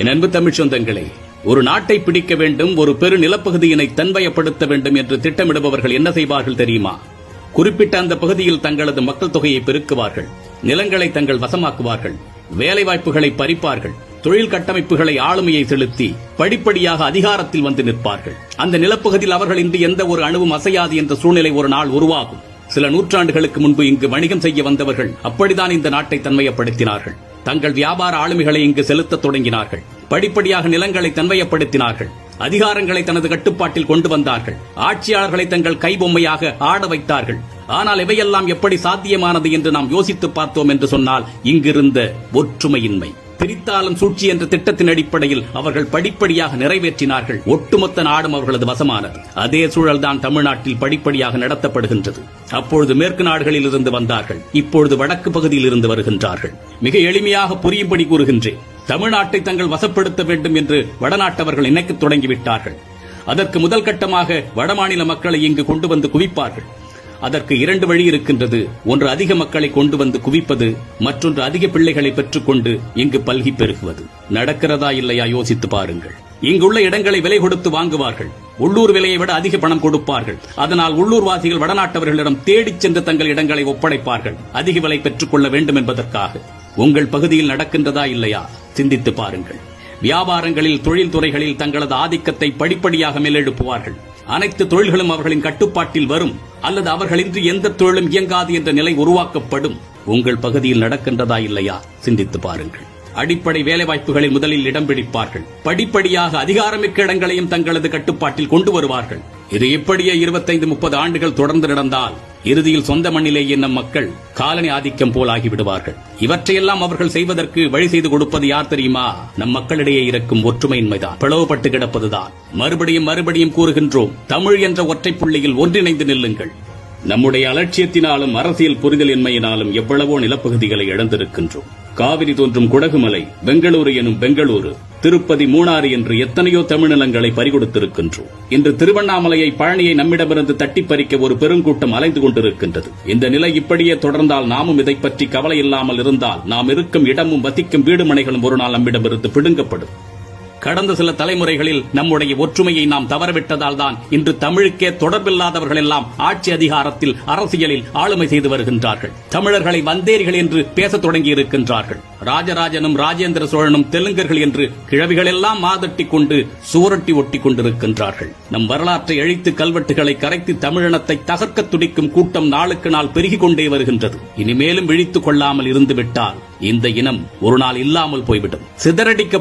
என் அன்பு தமிழ் சொந்தங்களே, ஒரு நாட்டை பிடிக்க வேண்டும், ஒரு பெரு நிலப்பகுதியினை தன்வயப்படுத்த வேண்டும் என்று திட்டமிடுபவர்கள் என்ன செய்வார்கள் தெரியுமா? குறிப்பிட்ட அந்த பகுதியில் தங்களது மக்கள் தொகையை பெருக்குவார்கள், நிலங்களை தங்கள் வசமாக்குவார்கள், வேலைவாய்ப்புகளை பறிப்பார்கள், தொழில் கட்டமைப்புகளை ஆளுமையை செலுத்தி படிப்படியாக அதிகாரத்தில் வந்து நிற்பார்கள். அந்த நிலப்பகுதியில் அவர்கள் இன்று எந்த ஒரு அணுவும் அசையாது என்ற சூழ்நிலை ஒரு நாள் உருவாகும். சில நூற்றாண்டுகளுக்கு முன்பு இங்கு வணிகம் செய்ய வந்தவர்கள் அப்படித்தான் இந்த நாட்டை தன்மையப்படுத்தினார்கள். தங்கள் வியாபார ஆளுமைகளை இங்கு செலுத்தத் தொடங்கினார்கள். படிப்படியாக நிலங்களை தன்மையப்படுத்தினார்கள். அதிகாரங்களை தனது கட்டுப்பாட்டில் கொண்டு வந்தார்கள். ஆட்சியாளர்களை தங்கள் கைபொம்மையாக ஆட வைத்தார்கள். ஆனால் இவையெல்லாம் எப்படி சாத்தியமானது என்று நாம் யோசித்து பார்த்தோம் என்று சொன்னால், இங்கிருந்த ஒற்றுமையின்மை. பிரித்தாலும் சூழ்ச்சி என்ற திட்டத்தின் அடிப்படையில் அவர்கள் படிப்படியாக நிறைவேற்றினார்கள். ஒட்டுமொத்த நாடும் அவர்களது வசமானது. அதே சூழல்தான் தமிழ்நாட்டில் படிப்படியாக நடத்தப்படுகின்றது. அப்பொழுது மேற்கு நாடுகளில் இருந்து வந்தார்கள், இப்பொழுது வடக்கு பகுதியில் இருந்து வருகின்றார்கள். மிக எளிமையாக புரியும்படி கூறுகின்றேன். தமிழ்நாட்டை தங்கள் வசப்படுத்த வேண்டும் என்று வடநாட்டவர்கள் நினைக்கத் தொடங்கிவிட்டார்கள். அதற்கு முதல் கட்டமாக வடமாநில மக்களை இங்கு கொண்டு வந்து குவிப்பார்கள். அதற்கு இரண்டு வழி இருக்கின்றது. ஒன்று அதிக மக்களை கொண்டு வந்து குவிப்பது, மற்றொன்று அதிக பிள்ளைகளை பெற்றுக்கொண்டு இங்கு பல்கி பெருகுவது. நடக்கிறதா இல்லையா யோசித்து பாருங்கள். இங்குள்ள இடங்களை விலை கொடுத்து வாங்குவார்கள். உள்ளூர் விலையை விட அதிக பணம் கொடுப்பார்கள். அதனால் உள்ளூர்வாசிகள் வடநாட்டவர்களிடம் தேடிச் சென்று தங்கள் இடங்களை ஒப்படைப்பார்கள், அதிக விலை பெற்றுக் கொள்ள வேண்டும் என்பதற்காக. உங்கள் பகுதியில் நடக்கின்றதா இல்லையா சிந்தித்து பாருங்கள். வியாபாரங்களில், தொழில் துறைகளில் தங்களது ஆதிக்கத்தை படிப்படியாக மேலெழுப்புவார்கள். அனைத்து தொழில்களும் அவர்களின் கட்டுப்பாட்டில் வரும், அல்லது அவர்களின்றி எந்த தொழிலும் இயங்காது என்ற நிலை உருவாக்கப்படும். உங்கள் பகுதியில் நடக்கின்றதா இல்லையா சிந்தித்து பாருங்கள். அடிப்படை வேலைவாய்ப்புகளில் முதலில் இடம் பிடிப்பார்கள். படிப்படியாக அதிகாரமிக்க இடங்களையும் தங்களது கட்டுப்பாட்டில் கொண்டு வருவார்கள். இது இப்படியே 25-30 ஆண்டுகள் தொடர்ந்து நடந்தால் இறுதியில் சொந்த மண்ணிலேயே நம் மக்கள் காலனி ஆதிக்கம் போல் ஆகிவிடுவார்கள். இவற்றையெல்லாம் அவர்கள் செய்வதற்கு வழி செய்து கொடுப்பது யார் தெரியுமா? நம் மக்களிடையே இருக்கும் ஒற்றுமையின்மைதான், பிளவுபட்டு கிடப்பதுதான். மறுபடியும் கூறுகின்றோம், தமிழ் என்ற ஒற்றை புள்ளியில் ஒன்றிணைந்து நில்லுங்கள். நம்முடைய அலட்சியத்தினாலும் அரசியல் புரிதலின்மையினாலும் எவ்வளவோ நிலப்பகுதிகளை இழந்திருக்கின்றோம். காவிரி தோன்றும் குடகுமலை, பெங்களூரு எனும் பெங்களூரு, திருப்பதி, மூணாறு என்று எத்தனையோ தமிழ்நிலங்களை பறிகொடுத்திருக்கின்றோம். இன்று திருவண்ணாமலையை, பழனியை நம்மிடமிருந்து தட்டி பறிக்க ஒரு பெருங்கூட்டம் அலைந்து கொண்டிருக்கின்றது. இந்த நிலை இப்படியே தொடர்ந்தால், நாமும் இதை பற்றி கவலை இல்லாமல் இருந்தால், நாம் இருக்கும் இடமும் வசிக்கும் வீடுமனைகளும் ஒரு நாள் நம்மிடமிருந்து பிடுங்கப்படும். கடந்த சில தலைமுறைகளில் நம்முடைய ஒற்றுமையை நாம் தவறவிட்டதால் தான் இன்று தமிழுக்கே தொடர்பில்லாதவர்கள் எல்லாம் ஆட்சி அதிகாரத்தில், அரசியலில் ஆளுமை செய்து வருகின்றார்கள். தமிழர்களை வந்தேரிகள் என்று பேசத் தொடங்கி இருக்கின்றார்கள். ராஜராஜனும் ராஜேந்திர சோழனும் தெலுங்கர்கள் என்று கிழவிகள் எல்லாம் மாதட்டி கொண்டு சுவரொட்டி ஒட்டி கொண்டிருக்கின்றார்கள். நம் வரலாற்றை அழித்து கல்வெட்டுகளை கரைத்து தமிழினத்தை தகர்க்க துடிக்கும் கூட்டம் நாளுக்கு நாள் பெருகிக் கொண்டே வருகின்றது. இனிமேலும் விழித்துக் கொள்ளாமல் இருந்துவிட்டால் இந்த இனம் ஒரு நாள் இல்லாமல் போய்விடும். சிதறடிக்கப்பட்ட